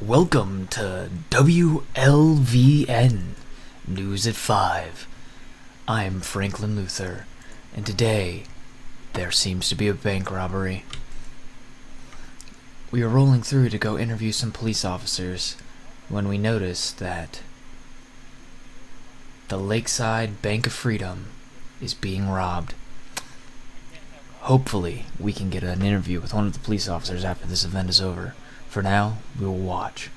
Welcome to WLVN News at 5. I'm Franklin Luther, and today there seems to be a bank robbery. We are rolling through to go interview some police officers when we notice that the Lakeside Bank of Freedom is being robbed. Hopefully, we can get an interview with one of the police officers after this event is over. For now, we will watch.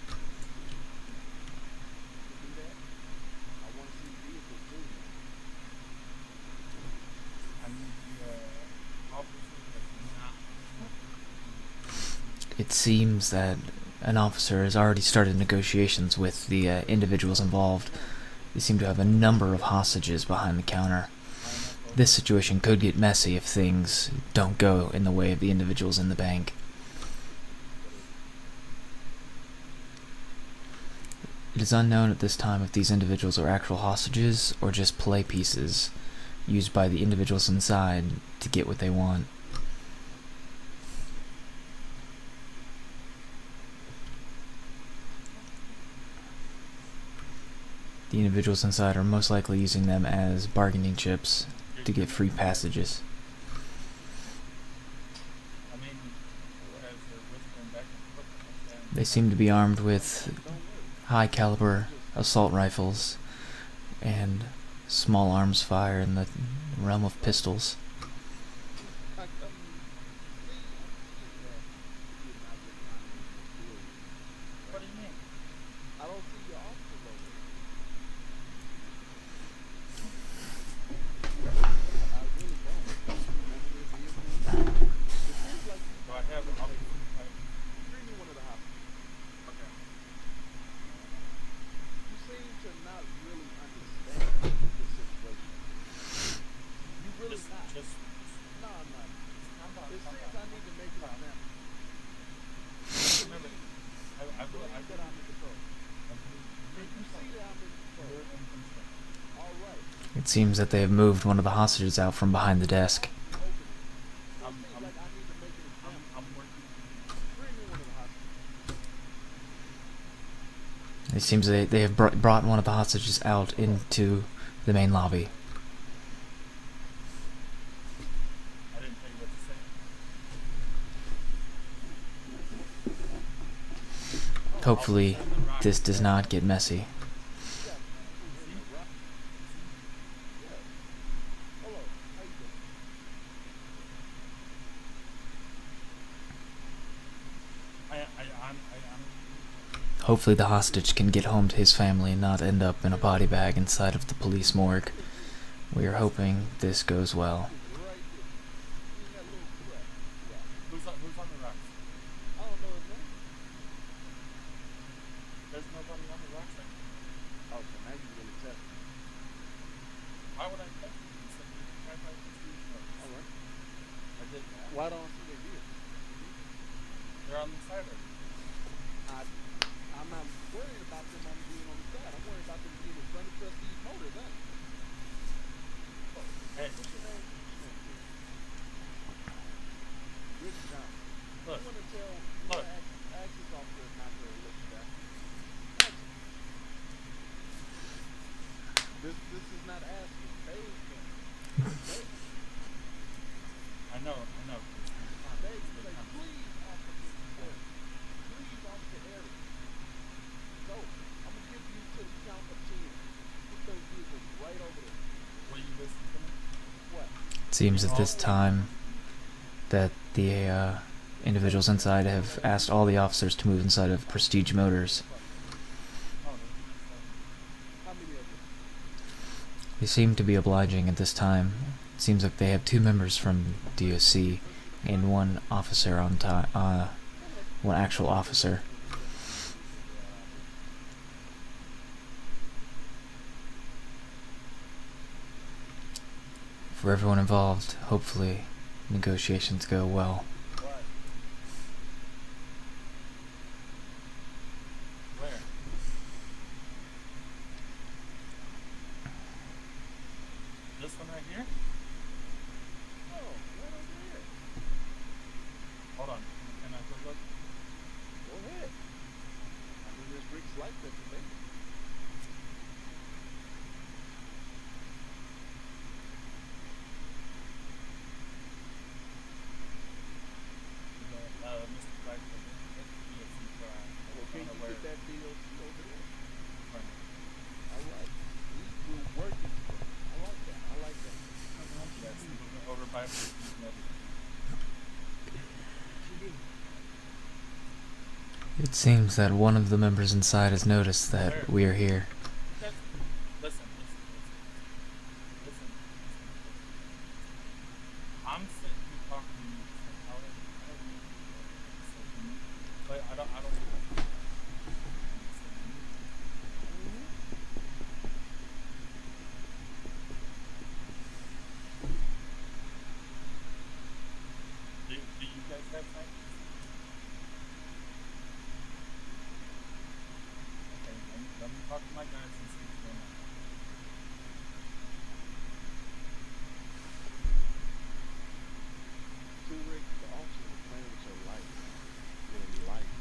It seems that an officer has already started negotiations with the individuals involved. They seem to have a number of hostages behind the counter. This situation could get messy if things don't go in the way of the individuals in the bank. It is unknown at this time if these individuals are actual hostages or just play pieces used by the individuals inside to get what they want. The individuals inside are most likely using them as bargaining chips to get free passages. They seem to be armed with high-caliber assault rifles and small arms fire in the realm of pistols. It seems that they have moved one of the hostages out from behind the desk. It seems they have brought one of the hostages out into the main lobby. Hopefully, this does not get messy. Hopefully the hostage can get home to his family and not end up in a body bag inside of the police morgue. We are hoping this goes well. Why don't see they here? They're on the side of it. I'm not worried about them on being on the side. I'm worried about them being in front of Trustee's Motors, huh? Hey. What's your name? Rich John. Look. You want to tell Axis officer not to let you down? This is not asking. Phase him. I know. Please, officer. Please, officer Eric. So, I'm gonna give you to the count of 10. Put those vehicles right over there. Were you listening to me? What? It seems at this time that the individuals inside have asked all the officers to move inside of Prestige Motors. How many of them? They seem to be obliging at this time. It seems like they have 2 members from DOC and 1 officer on one actual officer. For everyone involved, hopefully negotiations go well. Where? This one right here? Oh, right over here. Hold on. Can I go look? Go ahead. It seems that one of the members inside has noticed that we are here. That's, listen. I'm sitting here talking to you. I don't need to say you, but I don't. Do you guys have time? Okay, let me talk to my guys and see what's going on. Too Rick, the officer was playing with your life. Your life.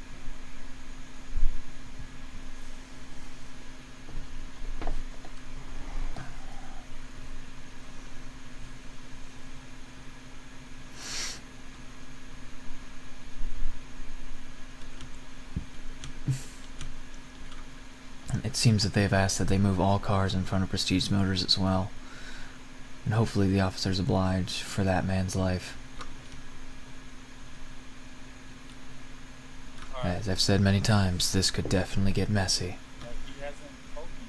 It seems that they've asked that they move all cars in front of Prestige Motors as well. And hopefully the officers oblige for that man's life. Alright, As I've said many times, this could definitely get messy. he hasn't told me.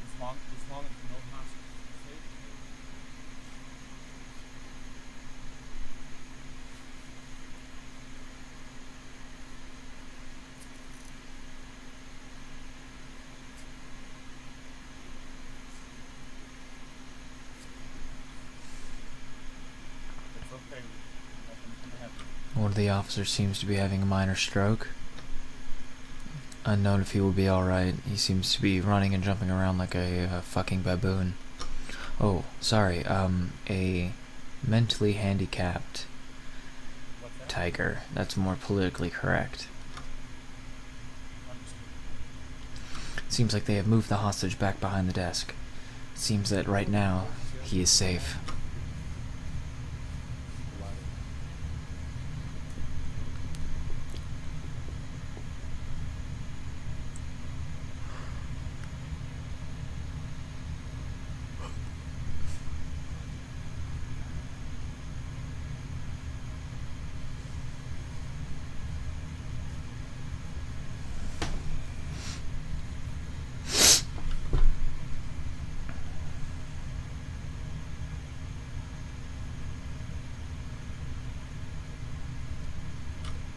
As long as no hostage is safe. It's okay. Nothing's gonna happen. One of the officers seems to be having a minor stroke. Unknown if he will be alright. He seems to be running and jumping around like a fucking baboon. Oh, sorry, a mentally handicapped What's that? tiger. That's more politically correct. Understood. Seems like they have moved the hostage back behind the desk. Seems that right now, he is safe.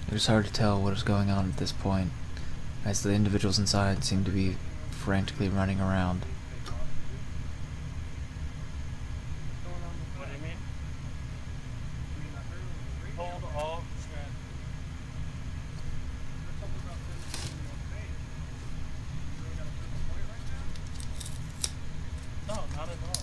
It was hard to tell what was going on at this point, as the individuals inside seemed to be frantically running around. What do you mean? Hold all chat. No, not at all.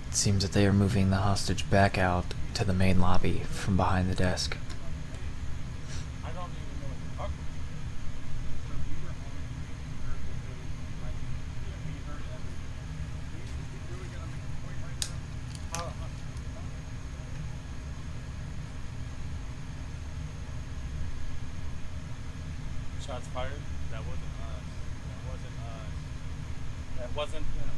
It seems that they are moving the hostage back out to the main lobby from behind the desk. I don't even know what you're talking about. Shots fired? That wasn't us. That wasn't him.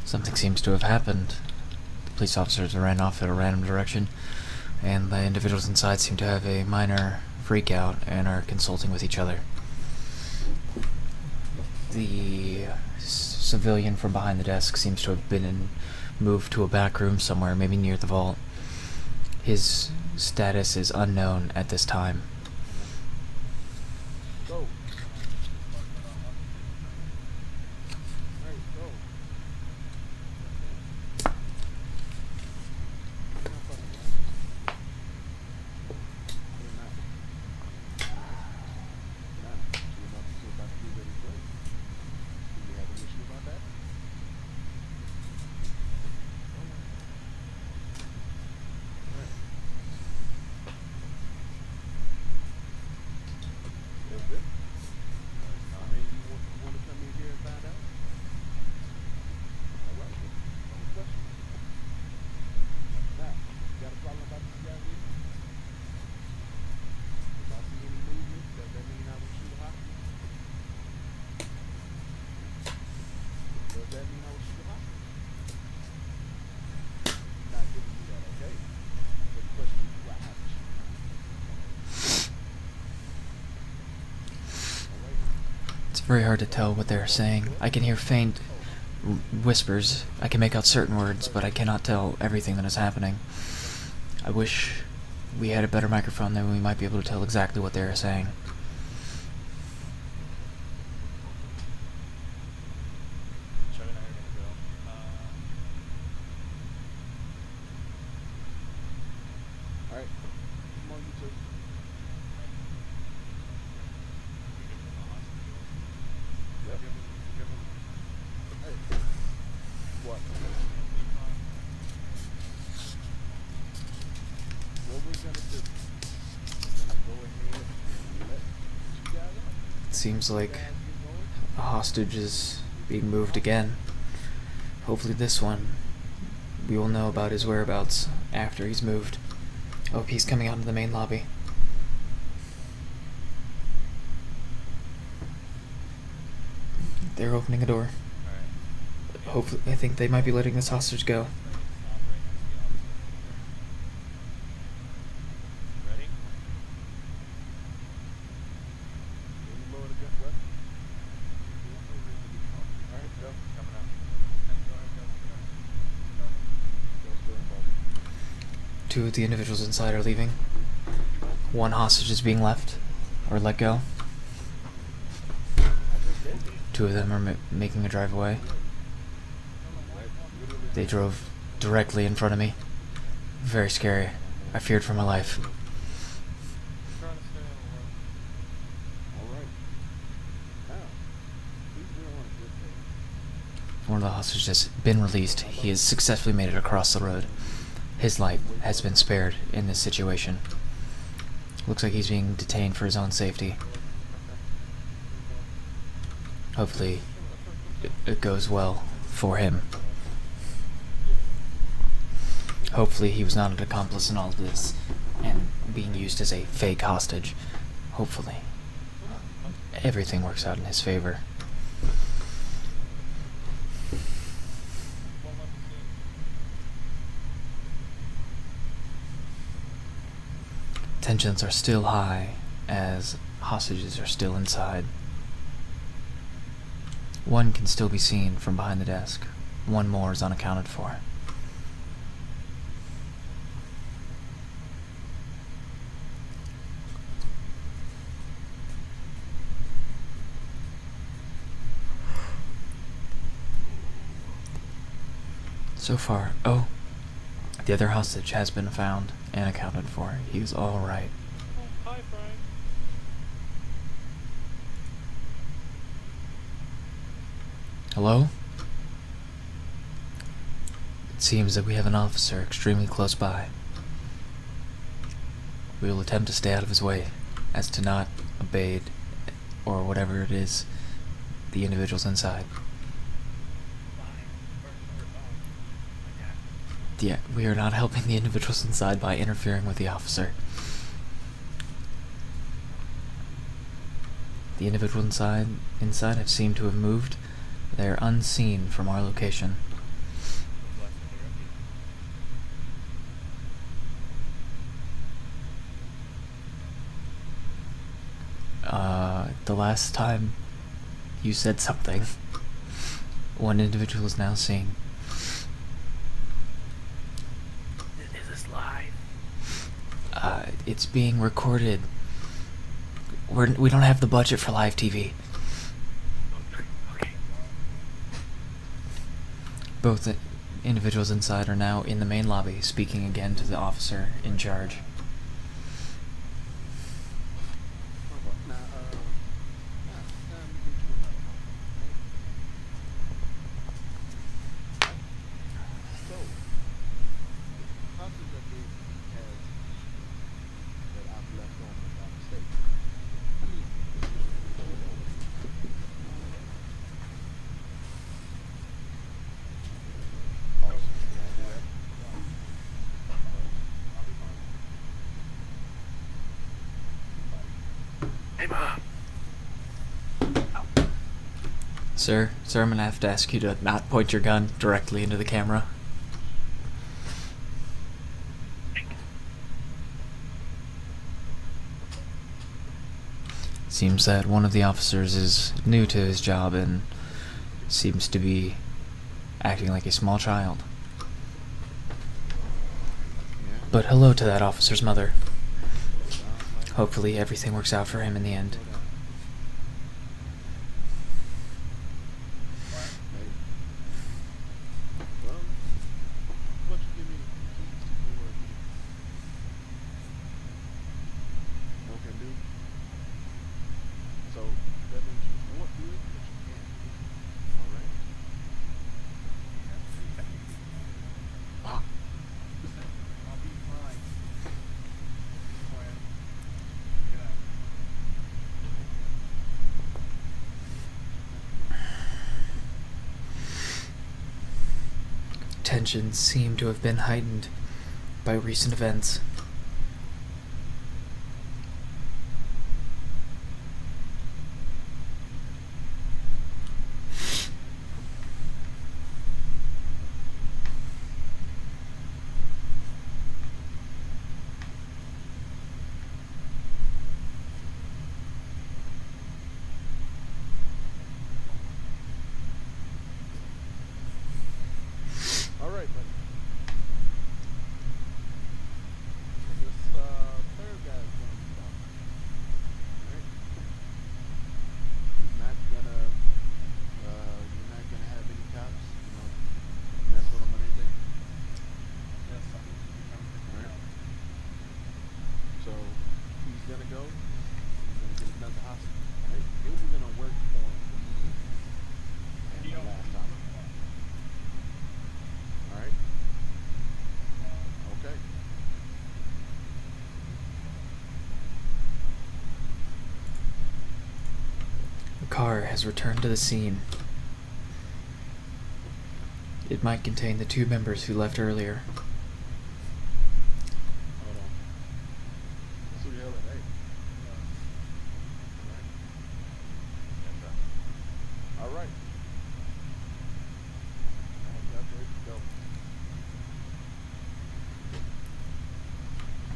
Something seems to have happened. The police officers ran off in a random direction, and the individuals inside seem to have a minor freak out and are consulting with each other. The civilian from behind the desk seems to have been moved to a back room somewhere, maybe near the vault. His status is unknown at this time. Go. Hey, go. very hard to tell what they're saying. I can hear faint whispers. I can make out certain words, but I cannot tell everything that is happening. I wish we had a better microphone, then we might be able to tell exactly what they are saying. Chuck and I are gonna go. All right, come on, you two. Yep. Hey, what? What we're gonna do? We're gonna go ahead and let you guys out. It seems like Guys, get going. a hostage is being moved again. Hopefully this one, we will know about his whereabouts after he's moved. Oh, he's coming out into the main lobby. They're opening a door. Alright. Hopefully, I think they might be letting this hostage go. Stop right next to the officer. Ready? Can you lower the gun weapon? All right, go. Coming up. Go ahead, go. Go still involved. Two of the individuals inside are leaving. One hostage is being left, or let go. Two of them are making a drive away. They drove directly in front of me. Very scary. I feared for my life. Trying to stay on the road. All right. Now, please be on a good day. One of the hostages has been released. He has successfully made it across the road. His life has been spared in this situation. Looks like he's being detained for his own safety. Hopefully, it goes well for him. Hopefully he was not an accomplice in all of this and being used as a fake hostage. Hopefully, everything works out in his favor. Tensions are still high as hostages are still inside. One can still be seen from behind the desk. One more is unaccounted for. So far, oh, the other hostage has been found and accounted for. He's all right. Oh, hi, Frank. Hello? It seems that we have an officer extremely close by. We will attempt to stay out of his way, as to not evade, or whatever it is, the individuals inside. Yeah, we are not helping the individuals inside by interfering with the officer. The individuals inside have seemed to have moved. They are unseen from our location. The last time you said something, one individual is now seen. Is this live? It's being recorded. We don't have the budget for live TV. Okay. Both the individuals inside are now in the main lobby, speaking again to the officer in charge. Now, time to get you another one. So, hostage I gave has that I've left on by mistake. Awesome. Can I do that? Hey, Bob. Sir, I'm gonna have to ask you to not point your gun directly into the camera. Seems that one of the officers is new to his job and seems to be acting like a small child. Yeah. But hello to that officer's mother. Sounds like Hopefully everything works out for him in the end. Hey. Well, why don't you give me the keys to your vehicle? No can do. So that means you won't do it, but you can't do it. All right. Ah. I'll be fine. Plan. Get out. Tensions seem to have been heightened by recent events. All right, buddy. This third guy is gonna be out. Alright? He's not gonna you're not gonna have any cops, mess with him or anything. Yes, I need to become Alright. So he's gonna go, he's gonna get another hostage. Right? It was gonna work for him and the last time. Alright? Okay. A car has returned to the scene. It might contain the two members who left earlier. Hold on. Let's see the hell it ain't. Alright. Alright. That's ready to go.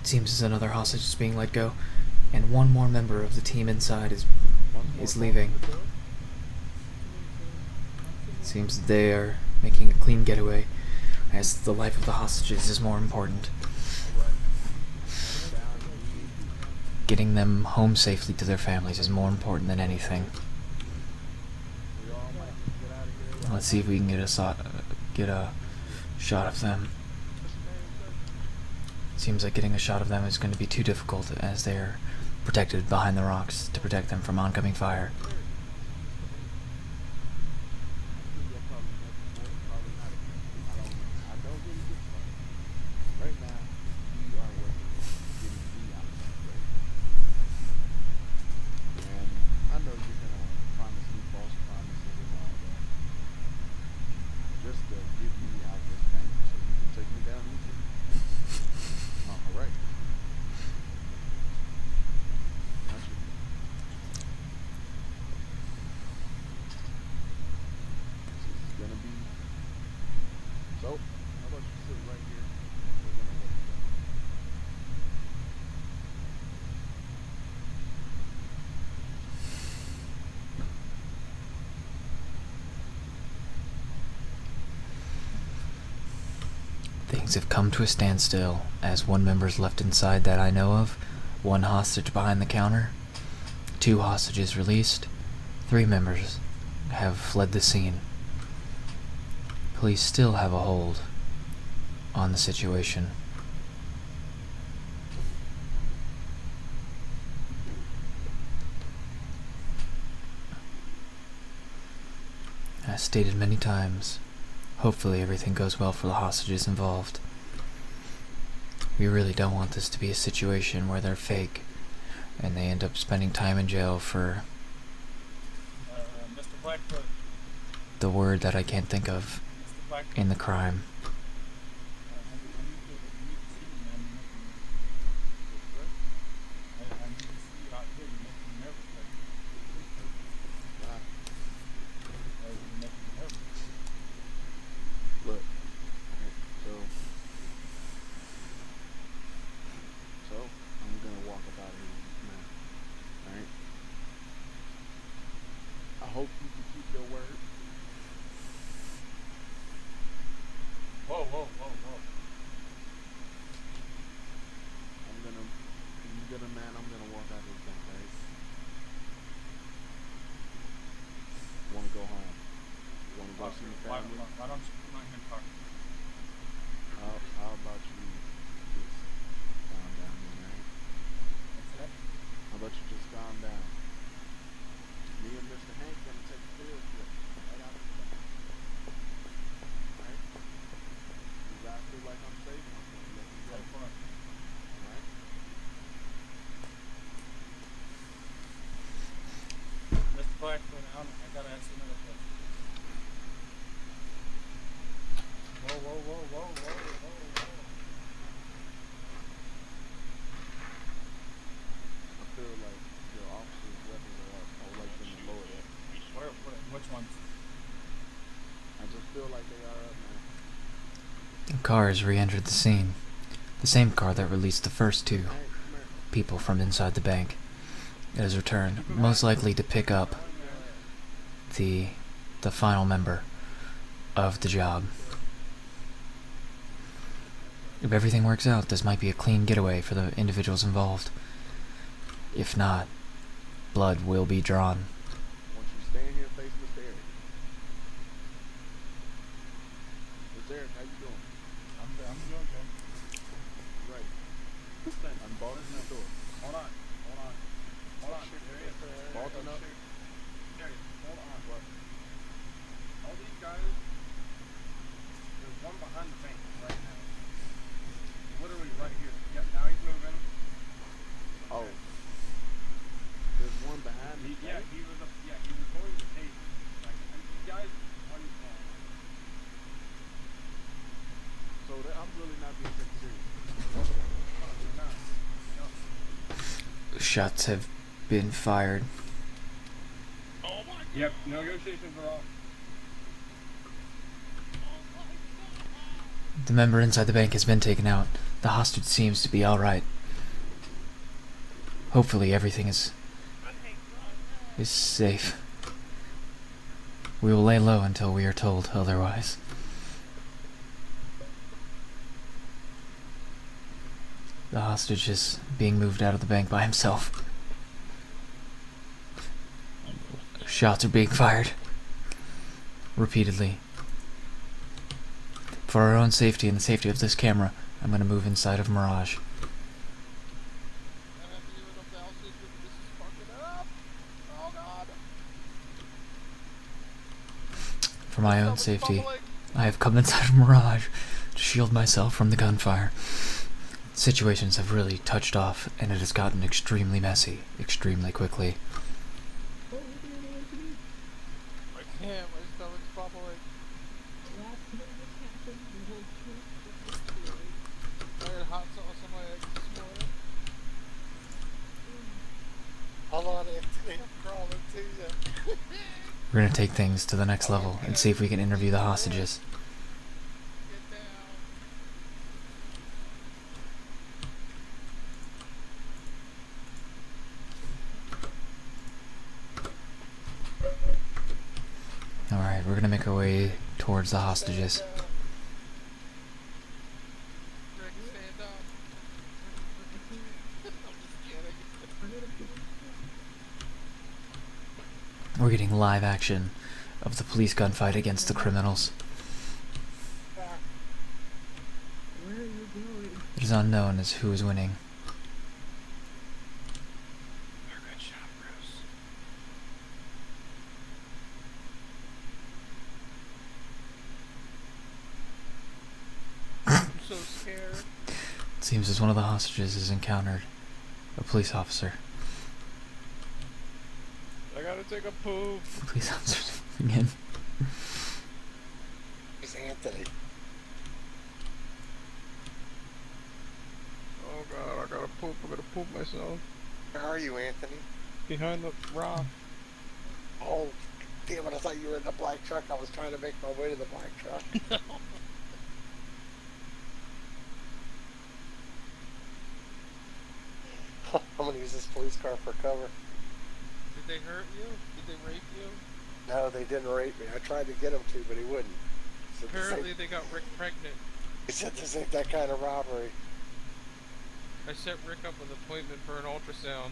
It seems as another hostage is being let go, and one more member of the team inside is Once more leaving. close to the door. Seems that they are making a clean getaway, as the life of the hostages is more important. Alright. Down easy. Getting them home safely to their families is more important than anything. We all might just get out of here. Let's see if we can get a shot of them. What's your name, sir? Seems like getting a shot of them is going to be too difficult, as they are protected behind the rocks to protect them from oncoming fire. I don't really get started. Right now, we are working on getting me out of this place. And I know you're gonna promise me false promises and all that. Just to get me out this thing so you can take me down easy. Alright. That's it. This is gonna be so, how about you sit right here and we're gonna let you go. Things have come to a standstill, as one member is left inside that I know of, one hostage behind the counter, 2 hostages released, 3 members have fled the scene. Police still have a hold on the situation. As stated many times, hopefully everything goes well for the hostages involved. We really don't want this to be a situation where they're fake and they end up spending time in jail for Mr. Blackfoot. the word that I can't think of Mr. Blackfoot. in the crime. I need to see you, man. I need to see you out here. You're making me nervous. Nah, You're making me nervous. look. Alright, so I'm gonna walk up out of here now. Alright? whoa, whoa, whoa. You get a man, I'm gonna walk out this bank, right? Wanna go home? Wanna go see your Why, family? why don't you come out here and talk? How about you just calm down, man? What's that? How about you just calm down? Me and Mr. Hank gonna take a field trip right out of the bank. Right? You guys feel like I'm safe? I'm gonna let you go. Ten four. Alright? Mr. Blackfoot, I gotta ask you another question. Whoa, whoa, whoa, whoa, whoa, whoa, whoa. I feel like your officer's weapons are up. I would like them to lower that. Which ones? I just feel like they are up, man. Cars re-entered the scene. The same car that released the first two Hey, come here. people from inside the bank. It has returned, most likely to pick up the final member of the job. If everything works out, this might be a clean getaway for the individuals involved. If not, blood will be drawn. Once you stand here, face Mr. Eric. Mr. Eric, how you doing? I'm doing good. Right. I'm bolting the door. Hold on. Bolting up. Hold on. What? All these guys, there's one behind the bank right now. Literally right here. Yeah, now he's moving. Oh. There's one behind me. Yeah, he was going to take. Like, and you guys understand. So I'm really not being taken serious. No, you're not. No. Shots have been fired. Oh my God. Yep, negotiations are off. The member inside the bank has been taken out. The hostage seems to be alright. Hopefully everything is safe. We will lay low until we are told otherwise. The hostage is being moved out of the bank by himself. Shots are being fired. Repeatedly. For our own safety and the safety of this camera, I'm going to move inside of Mirage. For my own safety, I have come inside of Mirage to shield myself from the gunfire. Situations have really touched off, and it has gotten extremely messy, extremely quickly. I can't. My stomach's bubbling. I had hot sauce on my eggs this morning. Hold on, Anthony. I'm crawling to you. We're going to take things to the next level and see if we can interview the hostages. Get down. Alright, we're going to make our way towards the hostages. Rick, stand up. I'm just kidding. We're getting live action of the police gunfight against the criminals. Where are you going? It is unknown as who is winning. Good shot, Bruce. I'm so scared. It seems as one of the hostages has encountered a police officer. I gotta take a poop. The police officer's moving in. It's Anthony. Oh god, I gotta poop. I'm gonna poop myself. Where are you, Anthony? Behind the rock. Oh, damn it, I thought you were in the black truck. I was trying to make my way to the black truck. I'm gonna use this police car for cover. Did they hurt you? Did they rape you? No, they didn't rape me. I tried to get him to, but he wouldn't. So Apparently they got Rick pregnant. said this ain't that kind of robbery. I set Rick up an appointment for an ultrasound.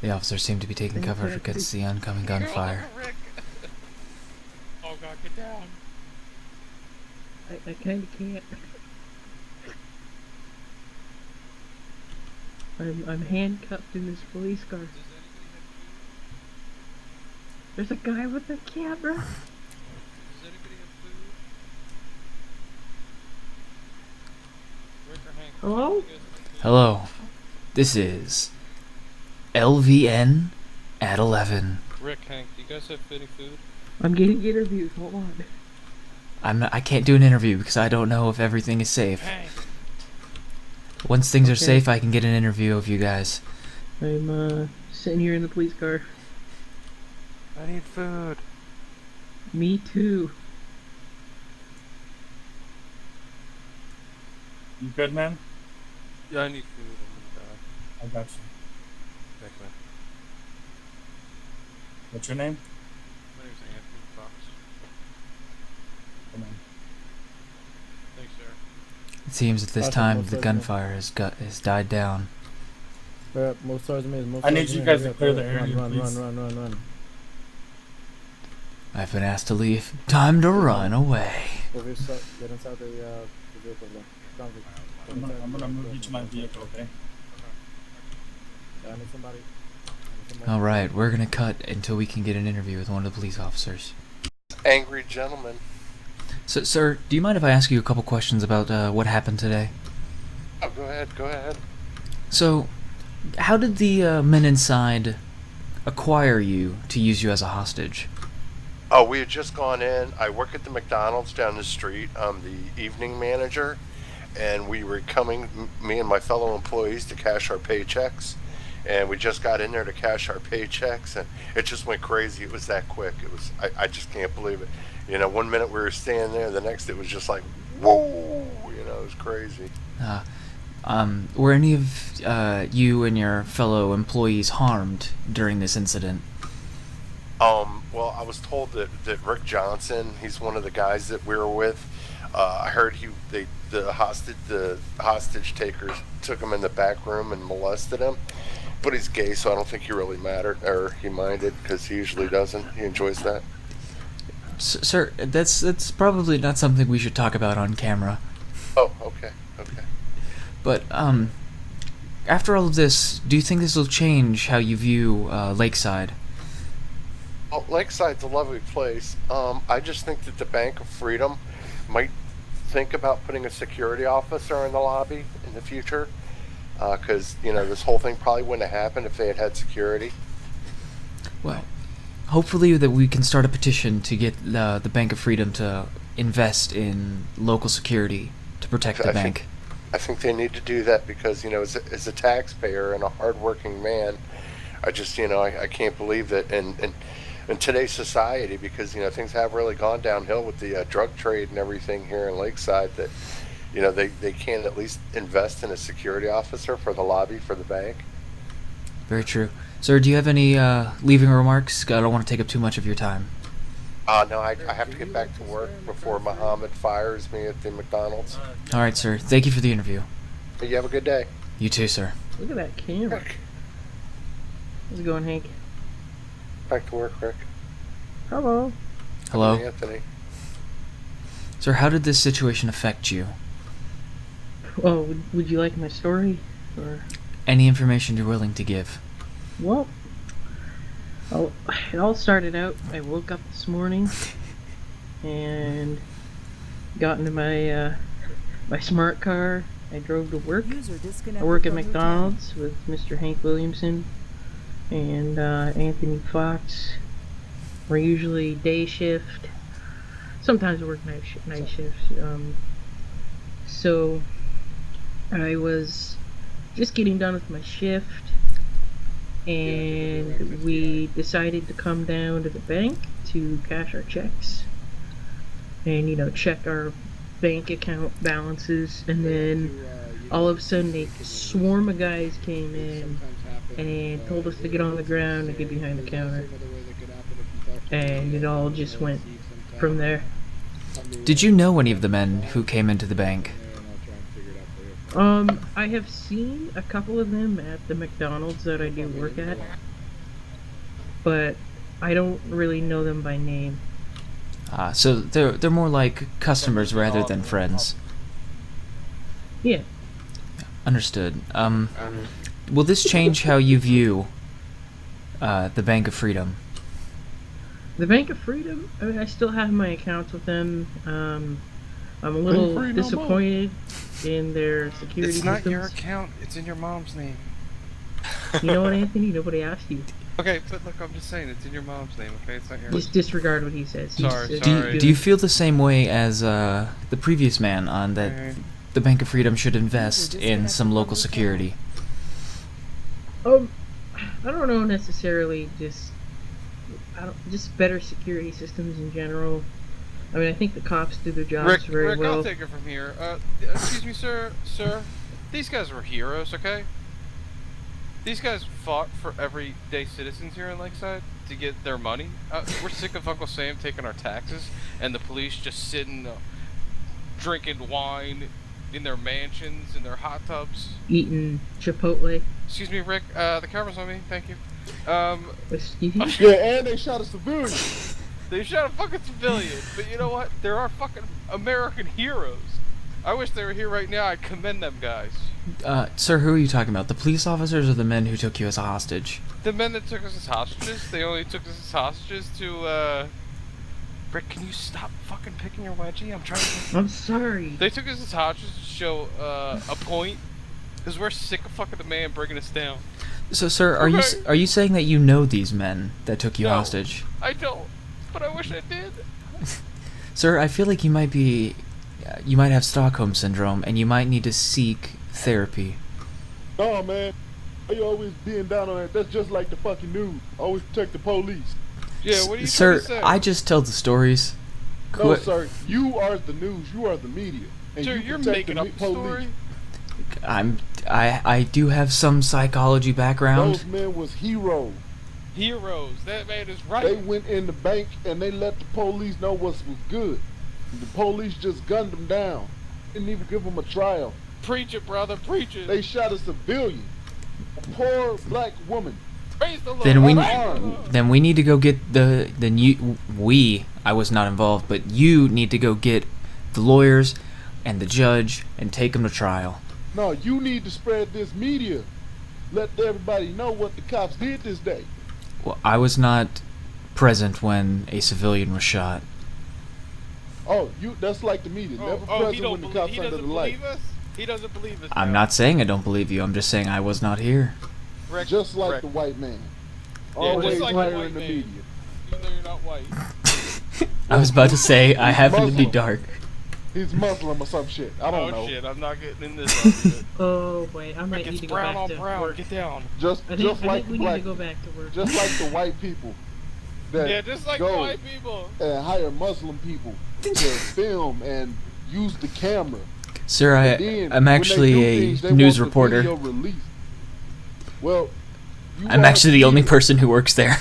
The officer seemed to be taking cover against the oncoming gunfire. Rick! Oh god, get down. I kind of can't. I'm handcuffed in this police car. Does anybody have food? There's a guy with a camera. Does anybody have food? Rick or Hank? Hello? You guys have food? Hello. This is LVN at 11. Rick, Hank, do you guys have any food? I'm getting interviewed. Hold on. I can't do an interview because I don't know if everything is safe. Hank! Once things are Okay. safe, I can get an interview of you guys. I'm sitting here in the police car. I need food. Me too. You good, man? Yeah, I need food. I'm gonna die. I got you. Thanks, man. What's your name? My name's Anthony Fox. Come on. Thanks, sir. It seems at this Awesome, time most the certainly. gunfire has died down. Move towards me. Move I need towards you me. guys Hurry to up, clear hurry the up. area, Run, please. run. I've been asked to leave. Time to run away. Get inside the vehicle. Down the- I'm gonna move you to my vehicle, okay? I need somebody. Alright, we're gonna cut until we can get an interview with one of the police officers. Angry gentleman. So, sir, do you mind if I ask you a couple questions about what happened today? Oh, go ahead. So, how did the men inside acquire you to use you as a hostage? Oh, we had just gone in. I work at the McDonald's down the street. I'm the evening manager, and we were coming, me and my fellow employees, to cash our paychecks. And we just got in there to cash our paychecks, and it just went crazy. It was that quick. It was, I just can't believe it. You know, 1 minute we were standing there, the next it was just like, whoa, you know, it was crazy. Were any of you and your fellow employees harmed during this incident? Well, I was told that Rick Johnson, he's one of the guys that we were with. I heard the hostage takers took him in the back room and molested him. But he's gay, so I don't think he really mattered, or he minded, because he usually doesn't. He enjoys that. Sir, that's probably not something we should talk about on camera. Oh, okay. But, after all of this, do you think this will change how you view Lakeside? Well, Lakeside's a lovely place. I just think that the Bank of Freedom might think about putting a security officer in the lobby in the future. Because, you know, this whole thing probably wouldn't have happened if they had had security. Well, hopefully that we can start a petition to get the Bank of Freedom to invest in local security to protect the bank. I think they need to do that because, you know, as a taxpayer and a hardworking man, I just, you know, I can't believe that in today's society, because, you know, things have really gone downhill with the drug trade and everything here in Lakeside, that, you know, they can at least invest in a security officer for the lobby for the bank. Very true. Sir, do you have any leaving remarks? I don't want to take up too much of your time. No, I have to get back to work before Muhammad fires me at the McDonald's. Alright, sir. Thank you for the interview. You have a good day. You too, sir. Look at that camera. How's it going, Hank? Back to work, Rick. Hello. Hello? Anthony. Sir, how did this situation affect you? Oh, would you like my story? Or Any information you're willing to give? well, it all started out. I woke up this morning and got into my smart car. I drove to work. I work at McDonald's with Mr. Hank Williamson and Anthony Fox. We're usually day shift. Sometimes I work night shifts. So I was just getting done with my shift, and we decided to come down to the bank to cash our checks and, you know, check our bank account balances. And then all of a sudden a swarm of guys came in and told us to get on the ground and get behind the counter, and it all just went from there. Did you know any of the men who came into the bank? And I'll try and figure it out for you. I have seen a couple of them at the McDonald's that I do work at, but I don't really know them by name. So they're more like customers rather than friends. Yeah. Understood. Will this change how you view the Bank of Freedom? The Bank of Freedom, I mean, I still have my accounts with them. I'm a little free no more. disappointed in their security It's not systems. your account. It's in your mom's name. You know what, Anthony? Nobody asked you. Okay, but look, I'm just saying, it's in your mom's name, okay? It's not yours. Just disregard what he says. He's Sorry, just sorry. Do you feel the same way as the previous man on that Okay. the Bank of Freedom should invest in some local security? I don't know necessarily. Just better security systems in general. I mean, I think the cops do their jobs very Rick, well. I'll take it from here. Excuse me, sir. These guys were heroes, okay? These guys fought for everyday citizens here in Lakeside to get their money. We're sick of Uncle Sam taking our taxes and the police just sitting, drinking wine in their mansions, in their hot tubs. Eating Chipotle. Excuse me, Rick. The camera's on me. Thank you. Excuse me? Yeah, and they shot a civilian. They shot a fucking civilian, but you know what? There are fucking American heroes. I wish they were here right now. I commend them guys. Sir, who are you talking about? The police officers or the men who took you as a hostage? The men that took us as hostages, they only took us as hostages to, Rick, can you stop fucking picking your wedgie? I'm trying to... I'm sorry. They took us as hostages to show, a point. Because we're sick of fucking the man bringing us down. So, sir, Okay. are you saying that you know these men that took you No. hostage? I don't, but I wish I did. Sir, I feel like you might have Stockholm syndrome, and you might need to seek therapy. No, man. Why you always being down on that? That's just like the fucking news. Always protect the police. Yeah, what are you Sir, trying to say? I just tell the stories. No, sir. You are the news. You are the media. And Sir, you you're protect making the up the story? I do have some psychology background. Those men was heroes. Heroes. That man is right. They went in the bank and they let the police know what was good. The police just gunned them down. Didn't even give them a trial. Preach it, brother. Preach it. They shot a civilian. A poor black woman. Praise the Lord. Then we need to go get I was not involved, but you need to go get the lawyers and the judge and take them to trial. No, you need to spread this media. Let everybody know what the cops did this day. Well, I was not present when a civilian was shot. Oh, that's like the media. Never he present don't when the believe, cops he under doesn't the light. believe us? He doesn't believe us. I'm now. not saying I don't believe you. I'm just saying I was not here. Rick, Just like Rick. the white man. Yeah, Always just like the hiring white the man. media. Even though you're not white. I was about to say I happen to be Muslim. dark. He's Muslim or some shit. I don't know. Oh shit, I'm not getting in this argument. Oh, wait, I might Rick, need it's to go brown back on to brown. work. Get down. Just I think like we black, need to go back to work. just like the white people that Yeah, just like the go white people. and hire Muslim people to film and use the camera. Sir, And then I'm when actually they do a things, they news want the reporter. video released. Well, you I'm are actually the only media. person who works there.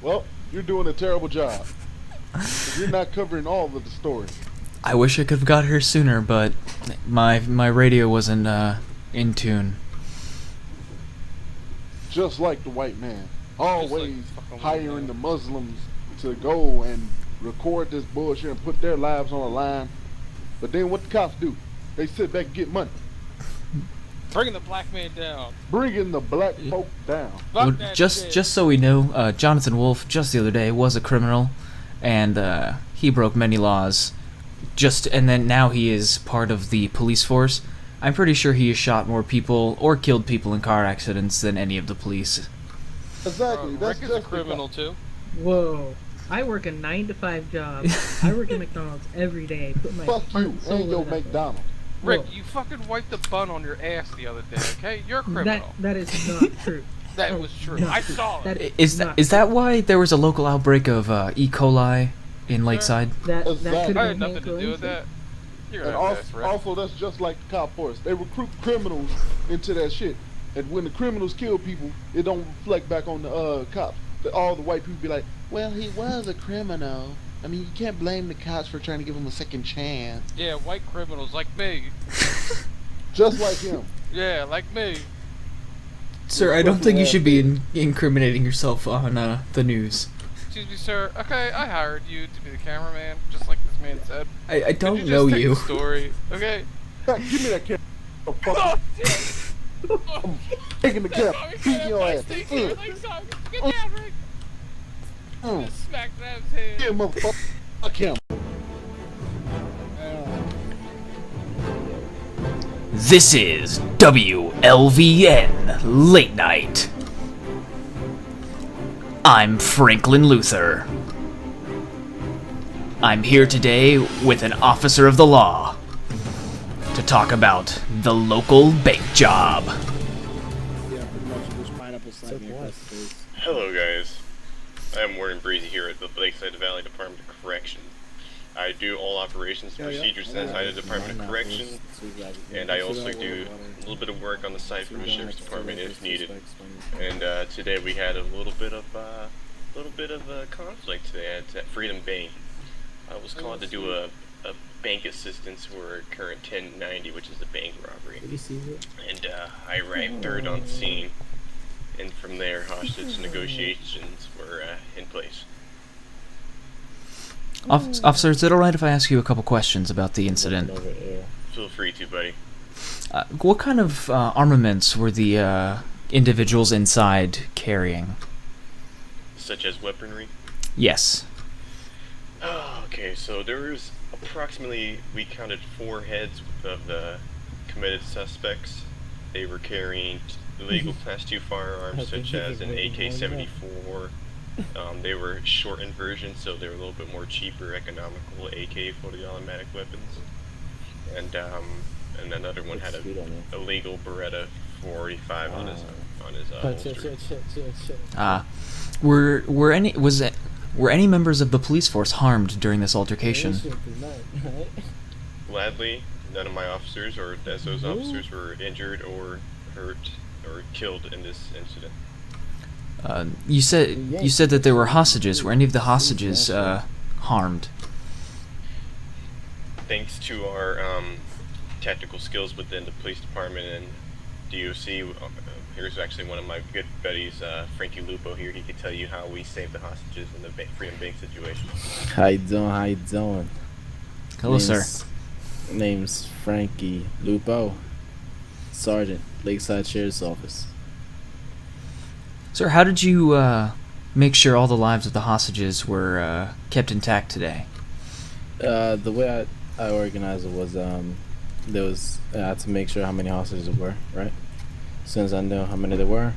Well, you're doing a terrible job. 'Cause you're not covering all of the story. I wish I could have got here sooner, but my radio wasn't in tune. Just like the white man. like Always fucking white hiring man. the Muslims to go and record this bullshit and put their lives on the line. But then what the cops do? They sit back and get money. Bringing the black man down. Bringing the black folk down. Fuck Well, that just shit. just so we know, Jonathan Wolf just the other day was a criminal, and he broke many laws. And then now he is part of the police force. I'm pretty sure he has shot more people or killed people in car accidents than any of the police. Exactly. That's Rick is a just the criminal too. Whoa. I work a 9-to-5 job. I work at McDonald's every day. Put my Fuck heart you and soul and your into that. McDonald's. Rick, Whoa. you fucking wiped the bun on your ass the other day, okay? You're a criminal. That is not true. That Oh, was true. not I true. saw it. That Is not that why there was a local outbreak of E. coli in Lakeside? That Exactly. could I have had been nothing to do with that. You're And gonna have to ask Rick. also, that's just like the cop force. They recruit criminals into that shit. And when the criminals kill people, it don't reflect back on the cops. All the white people be like, well, he was a criminal. I mean, you can't blame the cops for trying to give him a second chance. Yeah, white criminals like me. Just like him. Yeah, like me. Sir, I don't think you should be incriminating yourself on the news. Excuse me, sir. Okay, I hired you to be the cameraman, just like this man said. I don't Could you know just take you. the story, okay? Give me that camera. Oh, fuck. Oh, shit. I'm taking the camera. Beating your ass. Get down, Rick. Mm. Just smack that out of his head. Yeah, motherfucker. Fuck him. This is WLVN Late Night. I'm Franklin Luther. I'm here today with an officer of the law to talk about the local bank job. Hello guys, I'm Warden Breezy here at the Lakeside Valley Department of Correction. I do all operations and procedures inside the Department of Correction, and I also do a little bit of work on the side for the Sheriff's Department if needed. And today we had a little bit of conflict today at Freedom Bank. I was called to do a bank assistance for a current 1090, which is a bank robbery. And I arrived third on scene, and from there hostage negotiations were in place. Officer, is it alright if I ask you a couple questions about the incident? Feel free to, buddy. What kind of armaments were the individuals inside carrying? Such as weaponry? Yes. Oh, okay, so there was approximately, we counted 4 heads of the committed suspects. They were carrying illegal Class 2 firearms such as an AK-74. They were shortened versions, so they were a little bit more cheaper, economical AK fully automatic weapons. And another one had a illegal Beretta 485 on his holster. Were any members of the police force harmed during this altercation? Gladly, none of my officers or those officers were injured or hurt or killed in this incident. You said that there were hostages. Were any of the hostages harmed? Thanks to our tactical skills within the police department and DOC, here's actually one of my good buddies, Frankie Lupo here. He could tell you how we saved the hostages in the Freedom Bank situation. How you doing? Hello, sir. Name's Frankie Lupo, Sergeant, Lakeside Sheriff's Office. Sir, how did you make sure all the lives of the hostages were kept intact today? The way I organized it was I had to make sure how many hostages there were, right? As soon as I know how many there were,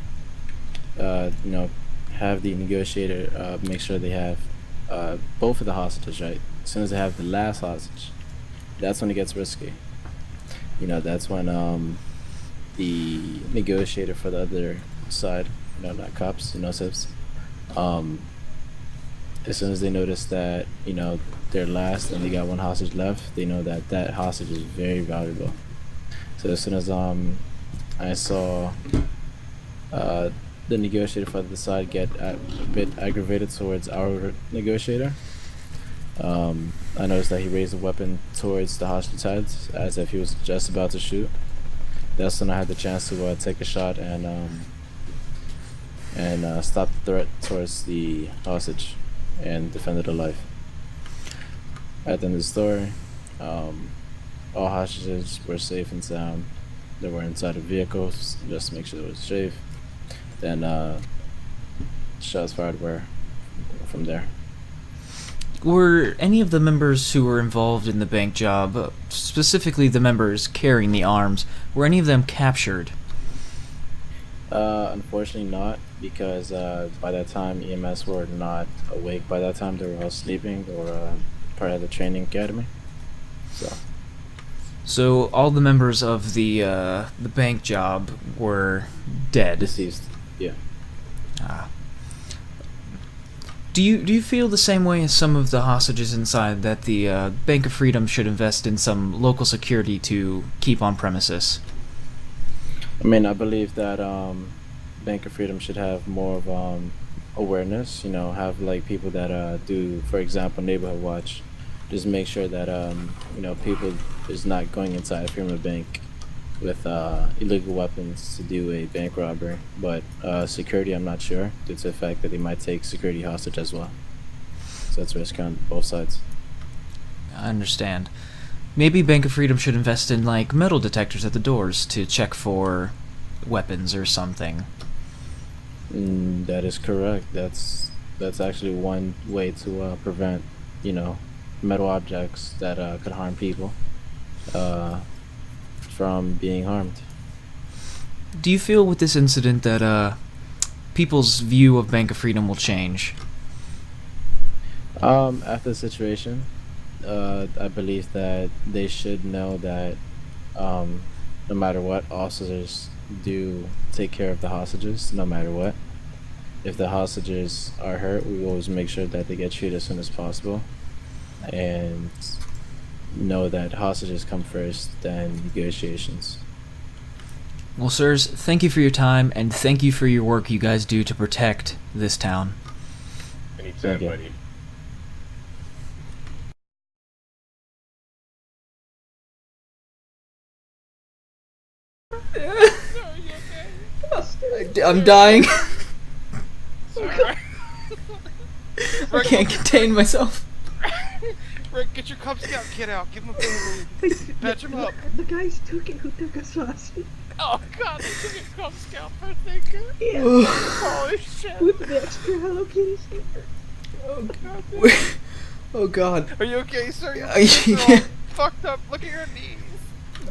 have the negotiator make sure they have both of the hostages, right? As soon as they have the last hostage, that's when it gets risky. That's when the negotiator for the other side, not cops, SIPs, as soon as they notice that, they're last and they got one hostage left, they know that that hostage is very valuable. So as soon as I saw the negotiator for the side get a bit aggravated towards our negotiator, I noticed that he raised a weapon towards the hostage heads as if he was just about to shoot. That's when I had the chance to take a shot and stop the threat towards the hostage and defended her life. At the end of the story, all hostages were safe and sound. They were inside of vehicles just to make sure it was safe. Then shots fired were from there. Were any of the members who were involved in the bank job, specifically the members carrying the arms, were any of them captured? Unfortunately not, because by that time EMS were not awake. By that time they were all sleeping or part of the training academy. So all the members of the bank job were dead. Deceased. Yeah. Do you feel the same way as some of the hostages inside that the Bank of Freedom should invest in some local security to keep on premises? I mean, I believe that Bank of Freedom should have more of awareness. You know, have like people that do, for example, neighborhood watch. Just make sure that you know, people is not going inside from a bank with illegal weapons to do a bank robbery. But security, I'm not sure, due to the fact that they might take security hostage as well. So that's risk on both sides. I understand. Maybe Bank of Freedom should invest in like metal detectors at the doors to check for weapons or something. That is correct. That's actually one way to prevent, you know, metal objects that could harm people from being harmed. Do you feel with this incident that people's view of Bank of Freedom will change? After the situation, I believe that they should know that no matter what, officers do take care of the hostages, no matter what. If the hostages are hurt, we always make sure that they get treated as soon as possible. And know that hostages come first, then negotiations. Well, sirs, thank you for your time, and thank you for your work you guys do to protect this town. Anytime, Thank you. buddy. I'm dying. Alright. I can't contain myself. Rick, get your Cub Scout kid out. Give him a band. Patch him up. The guys took it who took us hostage. Oh god, they took a Cub Scout for thinking. Yeah. Holy shit. With the extra Hello Kitty sticker. Oh god. Oh God. Are you okay, sir? Your Yeah. hands are all fucked up. Look at your knees.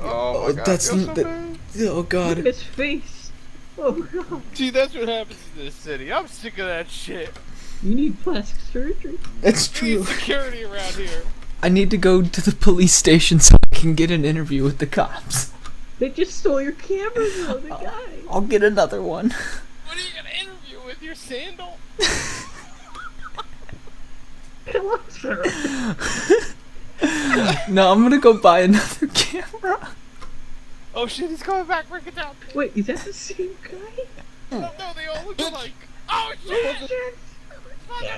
Oh my god. That's I feel so that- bad. Oh Look God. at his face. Oh god. See, that's what happens in this city. I'm sick of that shit. You need plastic surgery. That's We need true. security around here. I need to go to the police station so I can get an interview with the cops. They just stole your camera though, the guy. I'll get another one. What are you gonna interview with, your sandal? Come on, sir. No, I'm gonna go buy another camera. Oh shit, he's coming back. Break it down. Wait, is that the same guy? No, they all look alike. Oh shit! He's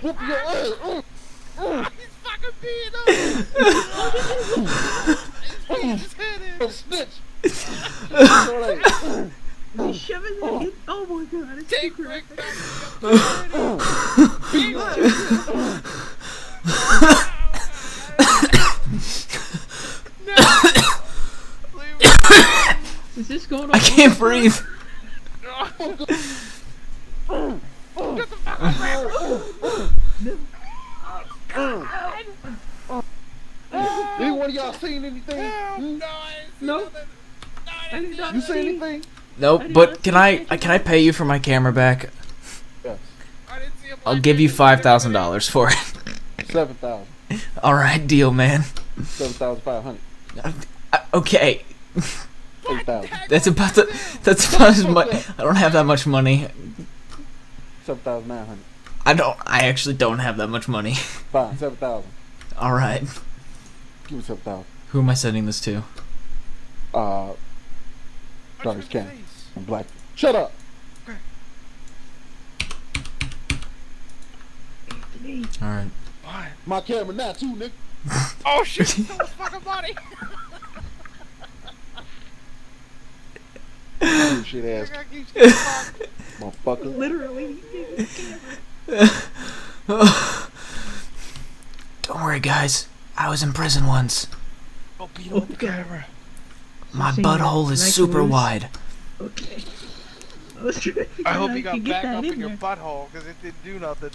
fucking beating us! He's beating his head in! He's shoving that in. Oh my god, it's Take too Rick graphic. back No! Is this going on? I can't breathe. Get the fuck up, Anyone of y'all seen anything? No, No. I did not You see. seen anything? Nope, but can I pay you for my camera back? Yes. I didn't see a I'll black give you man. $5,000 for it. 7,000. Alright, deal, man. 7,500. Okay. 8,000. That's about as much. I don't have that much money. 7,900. I actually don't have that much money. Fine. 7,000. Alright. Give me 7,000. Who am I sending this to? Watch Dark your skin. face. I'm black. Shut up. Alright. What? My camera, not you, nigga. Oh shit, he stole his fucking money! Shit ass I keep getting fucked. motherfucker. Literally. Don't worry, guys. I was in prison once. Go beat him with the camera. My Same butthole as is Nike super moves. wide. Okay. I was trying to figure I out hope how you to got get back that up in your there. butthole, because it didn't do nothing.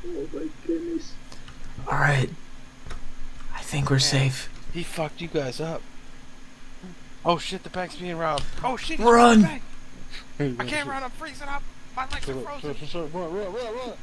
Oh my goodness. Alright. I think we're safe. He fucked you guys up. Oh shit, the bank's being robbed. Oh shit, he's Run! robbing the bank. I can't run, I'm freezing up. My legs are frozen. Run.